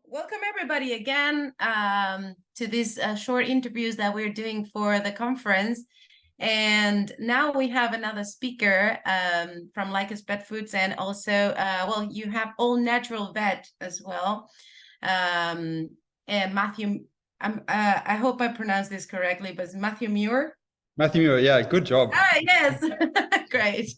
Welcome everybody again to these short interviews that we're doing for the conference. And now we have another speaker from Like Us Pet Foods, and also, well, you have All Natural Vet as well. And Matthew, I hope I pronounced this correctly, but it's Matthew Muir. Matthew Muir, yeah, good job. Ah, yes, great.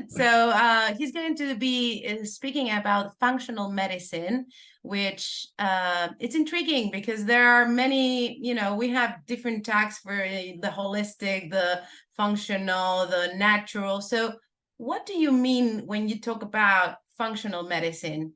So he's going to be speaking about functional medicine, which it's intriguing because there are many, we have different tags for the holistic, the functional, the natural. So what do you mean when you talk about functional medicine?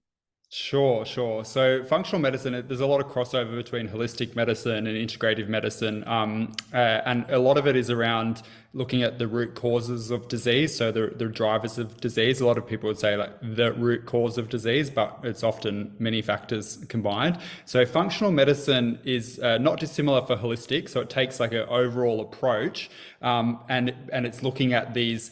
Sure. So functional medicine, there's a lot of crossover between holistic medicine and integrative medicine. And a lot of it is around looking at the root causes of disease. So the drivers of disease. A lot of people would say like the root cause of disease, but it's often many factors combined. So functional medicine is not dissimilar for holistic. So it takes like an overall approach, and it's looking at these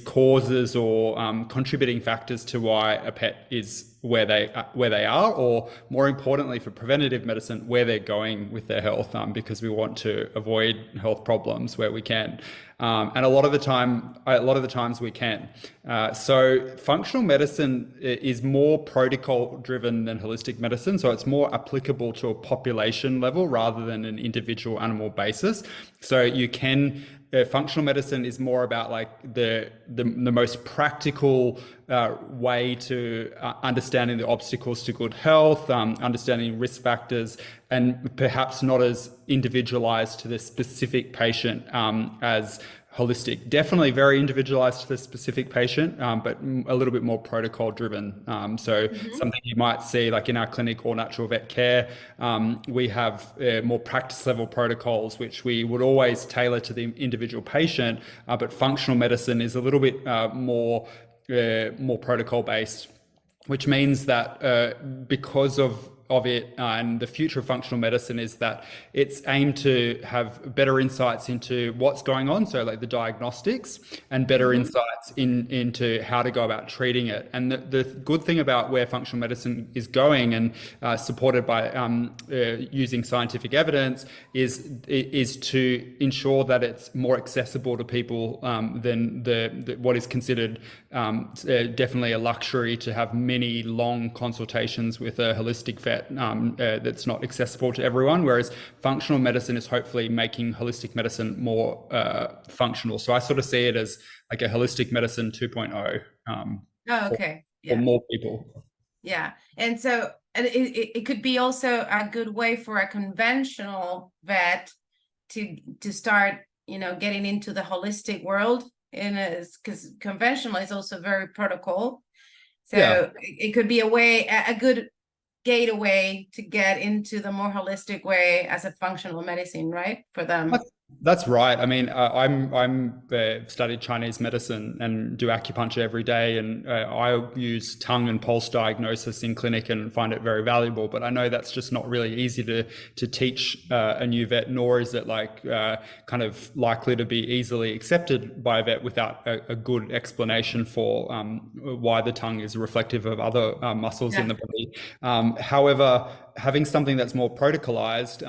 causes or contributing factors to why a pet is where they are, or more importantly for preventative medicine, where they're going with their health, because we want to avoid health problems where we can. And a lot of the times we can. So functional medicine is more protocol driven than holistic medicine. So it's more applicable to a population level rather than an individual animal basis. So you can, functional medicine is more about like the most practical way to understanding the obstacles to good health, understanding risk factors, and perhaps not as individualized to the specific patient as holistic. Definitely very individualized to the specific patient, but a little bit more protocol driven. So something you might see like in our clinic or natural vet care, we have more practice level protocols, which we would always tailor to the individual patient. But functional medicine is a little bit more protocol based, which means that because of it, and the future of functional medicine is that it's aimed to have better insights into what's going on, so like the diagnostics, and better insights into how to go about treating it. And the good thing about where functional medicine is going, and supported by using scientific evidence, is to ensure that it's more accessible to people than what is considered definitely a luxury to have many long consultations with a holistic vet that's not accessible to everyone, whereas functional medicine is hopefully making holistic medicine more functional. So I sort of see it as like a holistic medicine 2.0 Oh, okay. for Yeah. more people. Yeah. And so it could be also a good way for a conventional vet to start, getting into the holistic world, because conventional is also very protocol. So Yeah. it could be a good gateway to get into the more holistic way as a functional medicine, right? For them. That's right. I mean, I'm studied Chinese medicine and do acupuncture every day, and I use tongue and pulse diagnosis in clinic and find it very valuable. But I know that's just not really easy to teach a new vet, nor is it like kind of likely to be easily accepted by a vet without a good explanation for why the tongue is reflective of other muscles in the body. However, having something that's more protocolized,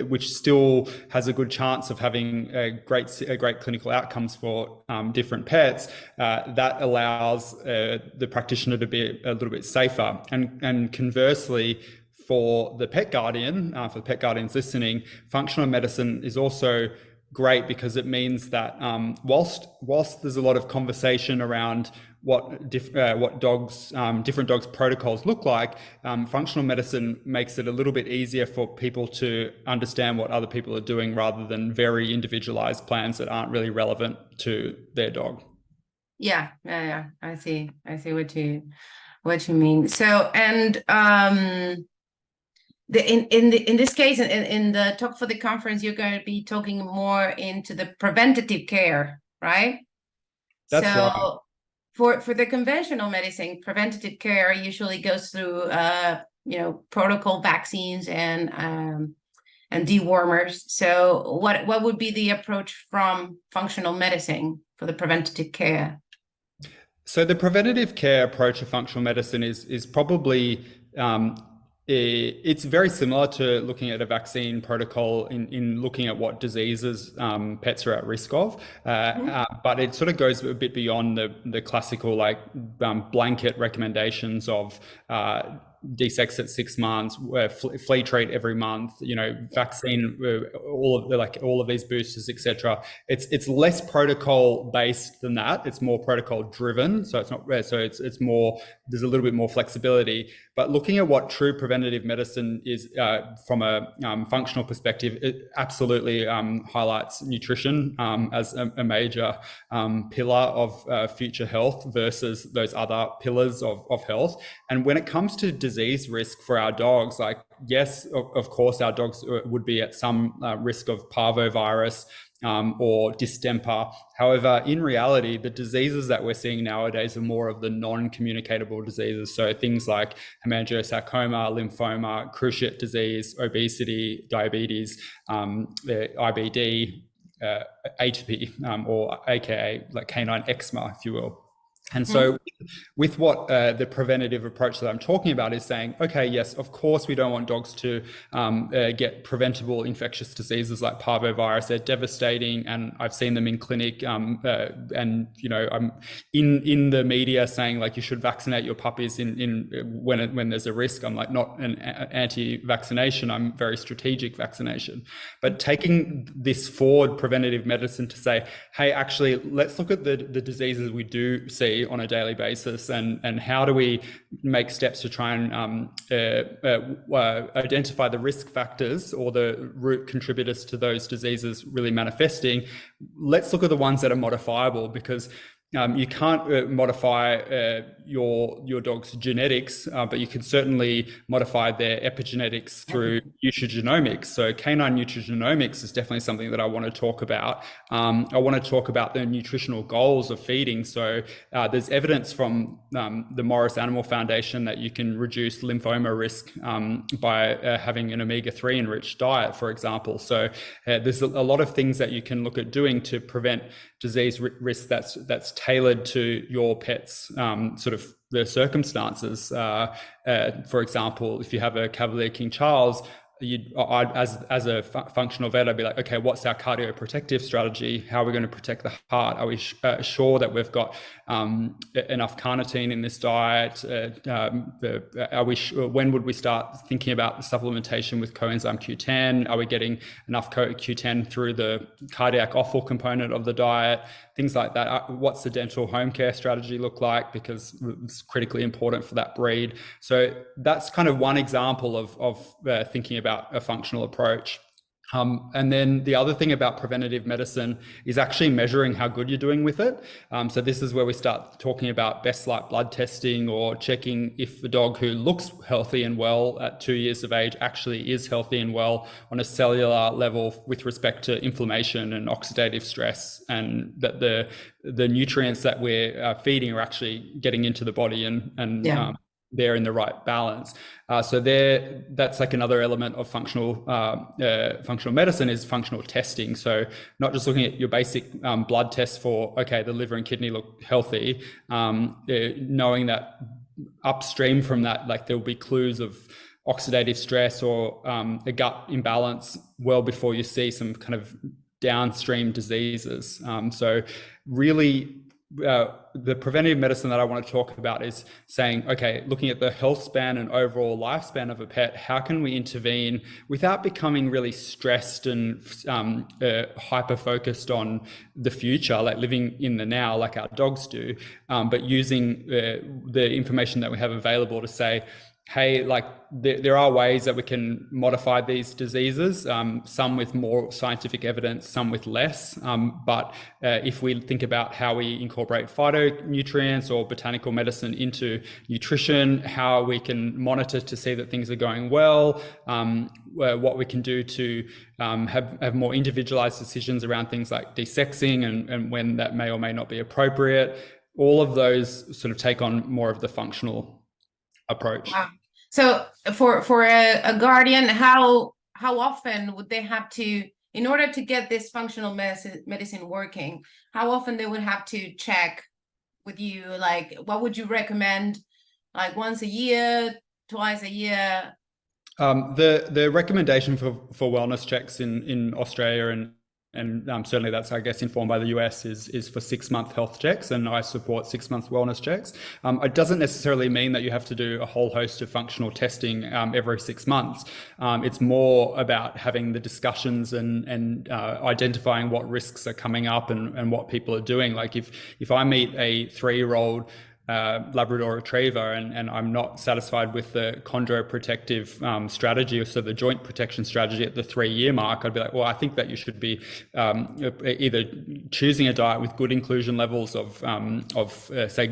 which still has a good chance of having great clinical outcomes for different pets, that allows the practitioner to be a little bit safer. And conversely, for the pet guardian, for the pet guardians listening, functional medicine is also great because it means that whilst there's a lot of conversation around what different dogs protocols look like, functional medicine makes it a little bit easier for people to understand what other people are doing rather than very individualized plans that aren't really relevant to their dog. Yeah. I see what you mean. So, and in this case, in the talk for the conference, you're going to be talking more into the preventative care, right? That's right. For the conventional medicine, preventative care usually goes through protocol vaccines and dewormers. So what would be the approach from functional medicine for the preventative care? So the preventative care approach of functional medicine is probably it's very similar to looking at a vaccine protocol in looking at what diseases pets are at risk of, but it sort of goes a bit beyond the classical like blanket recommendations of desex at 6 months, flea treat every month, vaccine, all of these boosters, etc. It's less protocol based than that. It's more protocol driven. So it's not. So it's more. There's a little bit more flexibility. But looking at what true preventative medicine is from a functional perspective, it absolutely highlights nutrition as a major pillar of future health versus those other pillars of health. And when it comes to disease risk for our dogs, like, yes, of course, our dogs would be at some risk of parvovirus or distemper. However, in reality, the diseases that we're seeing nowadays are more of the non-communicatable diseases. So things like hemangiosarcoma, lymphoma, cruciate disease, obesity, diabetes, IBD, atopy, or AKA like canine eczema, if you will. And so with what the preventative approach that I'm talking about is saying, okay, yes, of course, we don't want dogs to get preventable infectious diseases like parvovirus. They're devastating, and I've seen them in clinic. And I'm in the media saying like you should vaccinate your puppies when there's a risk. I'm like not an anti-vaccination. I'm very strategic vaccination. But taking this forward, preventative medicine, to say, hey, actually, let's look at the diseases we do see on a daily basis, and how do we make steps to try and identify the risk factors or the root contributors to those diseases really manifesting. Let's look at the ones that are modifiable, because you can't modify your dog's genetics, but you can certainly modify their epigenetics through nutrigenomics. So canine nutrigenomics is definitely something that I want to talk about. I want to talk about the nutritional goals of feeding. So there's evidence from the Morris Animal Foundation that you can reduce lymphoma risk by having an omega-3 enriched diet, for example. So there's a lot of things that you can look at doing to prevent disease risk that's tailored to your pet's sort of the circumstances. For example, if you have a Cavalier King Charles, as a functional vet, I'd be like, okay, what's our cardioprotective strategy? How are we going to protect the heart? Are we sure that we've got enough carnitine in this diet? When would we start thinking about supplementation with coenzyme Q10? Are we getting enough Q10 through the cardiac offal component of the diet? Things like that. What's the dental home care strategy look like? Because it's critically important for that breed. So that's kind of one example of thinking about a functional approach. And then the other thing about preventative medicine is actually measuring how good you're doing with it. So this is where we start talking about best light blood testing, or checking if the dog who looks healthy and well at 2 years of age actually is healthy and well on a cellular level with respect to inflammation and oxidative stress, and that the nutrients that we're feeding are actually getting into the body and they're in the right balance. So that's like another element of functional medicine is functional testing. So not just looking at your basic blood tests for, okay, the liver and kidney look healthy, knowing that upstream from that, like there'll be clues of oxidative stress or a gut imbalance well before you see some kind of downstream diseases. So really, the preventative medicine that I want to talk about is saying, okay, looking at the health span and overall lifespan of a pet, how can we intervene without becoming really stressed and hyper-focused on the future, like living in the now like our dogs do, but using the information that we have available to say, hey, like there are ways that we can modify these diseases, some with more scientific evidence, some with less. But if we think about how we incorporate phytonutrients or botanical medicine into nutrition, how we can monitor to see that things are going well, what we can do to have more individualized decisions around things like desexing and when that may or may not be appropriate, all of those sort of take on more of the functional approach. Wow. So for a guardian, how often would they have to, in order to get this functional medicine working, how often they would have to check with you? Like, what would you recommend? Like once a year, twice a year? The recommendation for wellness checks in Australia and certainly that's, I guess, informed by the US is for 6-month health checks, and I support 6-month wellness checks. It doesn't necessarily mean that you have to do a whole host of functional testing every 6 months. It's more about having the discussions and identifying what risks are coming up and what people are doing. Like if I meet a 3-year-old Labrador Retriever and I'm not satisfied with the chondroprotective strategy, so the joint protection strategy at the 3-year mark, I'd be like, well, I think that you should be either choosing a diet with good inclusion levels of say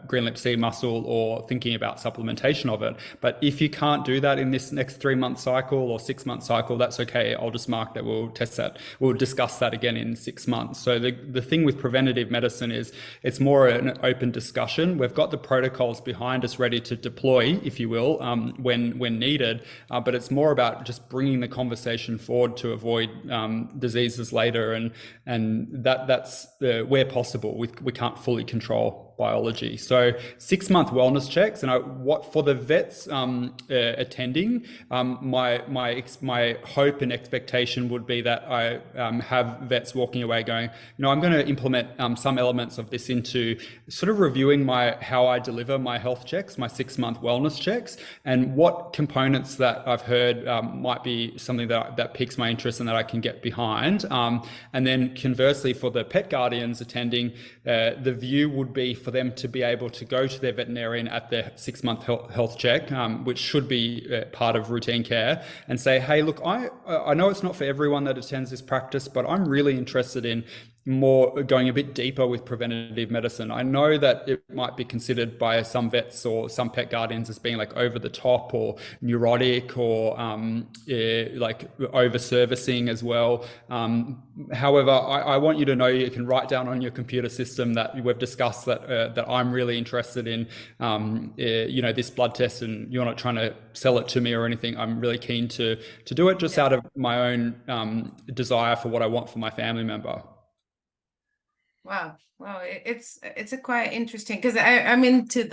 green lip sea mussel, or thinking about supplementation of it. But if you can't do that in this next 3-month cycle or 6-month cycle, that's okay. I'll just mark that we'll test that. We'll discuss that again in 6 months. So the thing with preventative medicine is it's more an open discussion. We've got the protocols behind us ready to deploy, if you will, when needed, but it's more about just bringing the conversation forward to avoid diseases later, and that's where possible. We can't fully control biology. So 6-month wellness checks, and what for the vets attending, my hope and expectation would be that I have vets walking away going, I'm going to implement some elements of this into sort of reviewing how I deliver my health checks, my 6-month wellness checks, and what components that I've heard might be something that piques my interest and that I can get behind. And then conversely, for the pet guardians attending, the view would be for them to be able to go to their veterinarian at their 6-month health check, which should be part of routine care, and say, hey, look, I know it's not for everyone that attends this practice, but I'm really interested in more going a bit deeper with preventative medicine. I know that it might be considered by some vets or some pet guardians as being like over the top or neurotic or like over servicing as well. However, I want you to know, you can write down on your computer system that we've discussed that I'm really interested in this blood test, and you're not trying to sell it to me or anything. I'm really keen to do it just out of my own desire for what I want for my family member. Wow. It's a quite interesting, because I'm into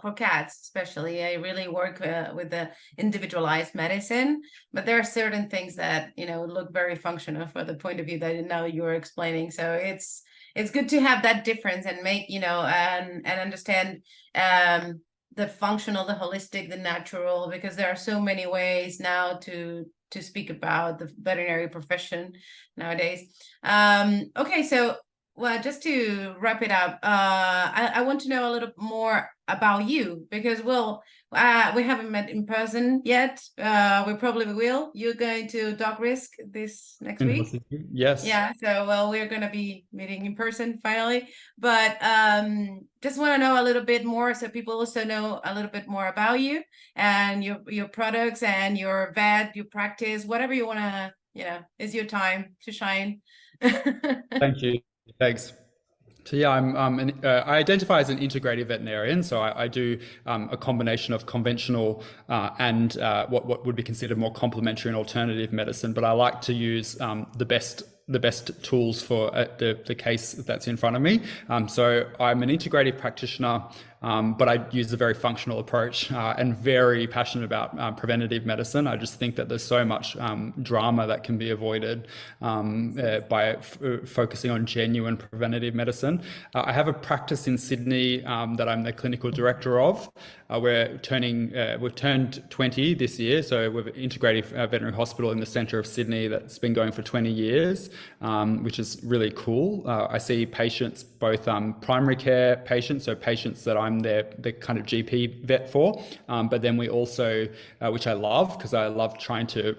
for cats especially, I really work with the individualized medicine, but there are certain things that look very functional for the point of view that now you're explaining. So it's good to have that difference and make and understand the functional, the holistic, the natural, because there are so many ways now to speak about the veterinary profession nowadays. Okay, so well, just to wrap it up, I want to know a little more about you, because we haven't met in person yet. We probably will. You're going to Dog Risk this next week. Yes. Yeah. So we're going to be meeting in person finally. But just want to know a little bit more, so people also know a little bit more about you and your products and your your practice, whatever you want to. Is your time to shine. Thank you. Thanks. So yeah, I identify as an integrative veterinarian. So I do a combination of conventional and what would be considered more complementary and alternative medicine. But I like to use the best tools for the case that's in front of me. So I'm an integrative practitioner, but I use a very functional approach and very passionate about preventative medicine. I just think that there's so much drama that can be avoided by focusing on genuine preventative medicine. I have a practice in Sydney that I'm the clinical director of. We've turned 20 this year, so we've an integrative veterinary hospital in the centre of Sydney that's been going for 20 years, which is really cool. I see patients, both primary care patients, so patients that I'm the kind of GP vet for, but then we also, which I love because I love trying to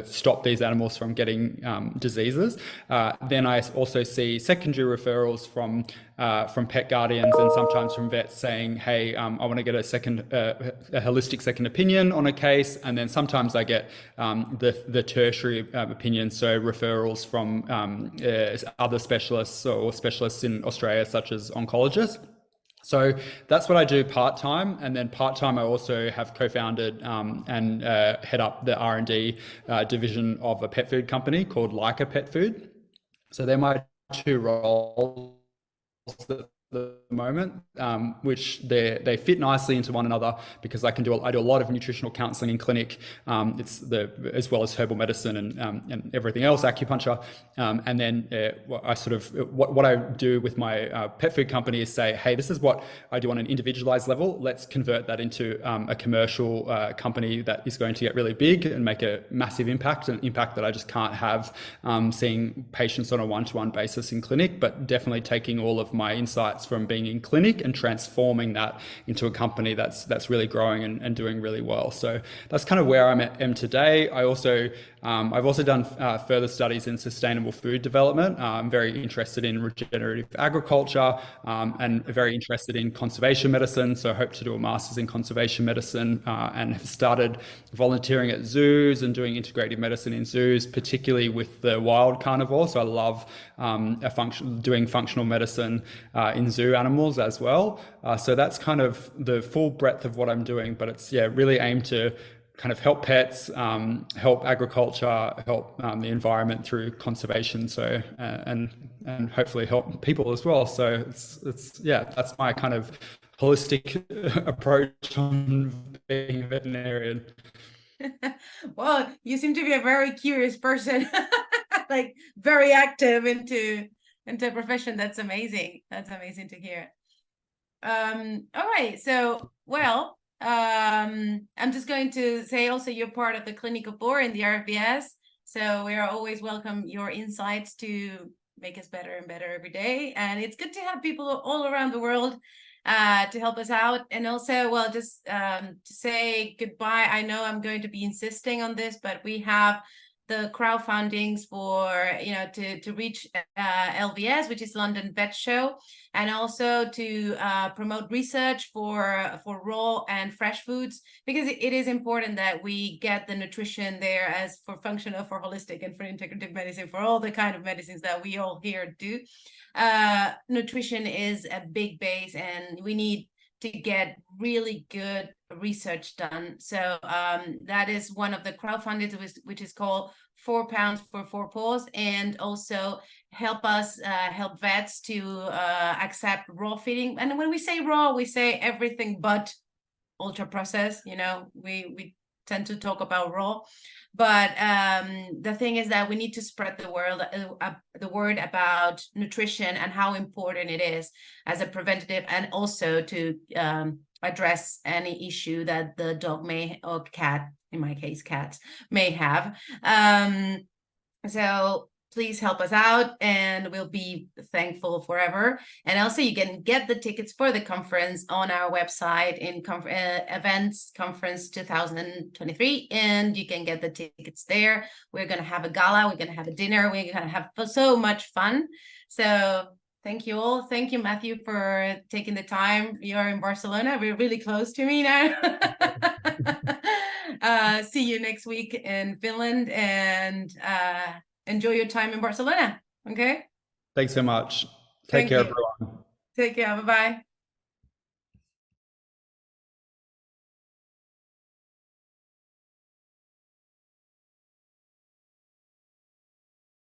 stop these animals from getting diseases. Then I also see secondary referrals from pet guardians and sometimes from vets saying, hey, I want to get a holistic second opinion on a case. And then sometimes I get the tertiary opinion, so referrals from other specialists or specialists in Australia, such as oncologists. So that's what I do part-time, and then part-time I also have co-founded and head up the R&D division of a pet food company called Leica Pet Food. So they're my two roles at the moment, which they fit nicely into one another because I do a lot of nutritional counseling in clinic. As well as herbal medicine and everything else, acupuncture, and then what I do with my pet food company is say, hey, this is what I do on an individualized level. Let's convert that into a commercial company that is going to get really big and make a massive impact, an impact that I just can't have seeing patients on a one-to-one basis in clinic, but definitely taking all of my insights from being in clinic and transforming that into a company that's really growing and doing really well. So that's kind of where I am today. I've also done further studies in sustainable food development. I'm very interested in regenerative agriculture and very interested in conservation medicine. So I hope to do a master's in conservation medicine and have started volunteering at zoos and doing integrative medicine in zoos, particularly with the wild carnivore. So I love doing functional medicine in zoo animals as well. So that's kind of the full breadth of what I'm doing, but it's really aimed to kind of help pets, help agriculture, help the environment through conservation. So and hopefully help people as well. So that's my kind of holistic approach on being a veterinarian. Well, you seem to be a very curious person, like very active into a profession. That's amazing. That's amazing to hear. All right. So, well, I'm just going to say also you're part of the clinical board in the Rfvs. So we are always welcome your insights to make us better and better every day. And it's good to have people all around the world to help us out. And also, well, just to say goodbye. I know I'm going to be insisting on this, but we have the crowdfundings for, to reach LVS, which is London Vet Show, and also to promote research for raw and fresh foods, because it is important that we get the nutrition there as for functional, for holistic, and for integrative medicine, for all the kind of medicines that we all here do. Nutrition is a big base, and we need to get really good research done. So that is one of the crowdfundings, which is called £4 for 4 paws, and also help us help vets to accept raw feeding. And when we say raw, we say everything but ultra processed. We tend to talk about raw, but the thing is that we need to spread the word about nutrition and how important it is as a preventative, and also to address any issue that the dog may, or cat, in my case cats, may have. So please help us out, and we'll be thankful forever. And also you can get the tickets for the conference on our website in events conference 2023, and you can get the tickets there. We're going to have a gala, we're going to have a dinner, we're going to have so much fun. So thank you all. Thank you, Matthew, for taking the time. You're in Barcelona. We're really close to me now. See you next week in Finland, and enjoy your time in Barcelona. Okay. Thanks so much. Take care, everyone. Take care. Bye-bye.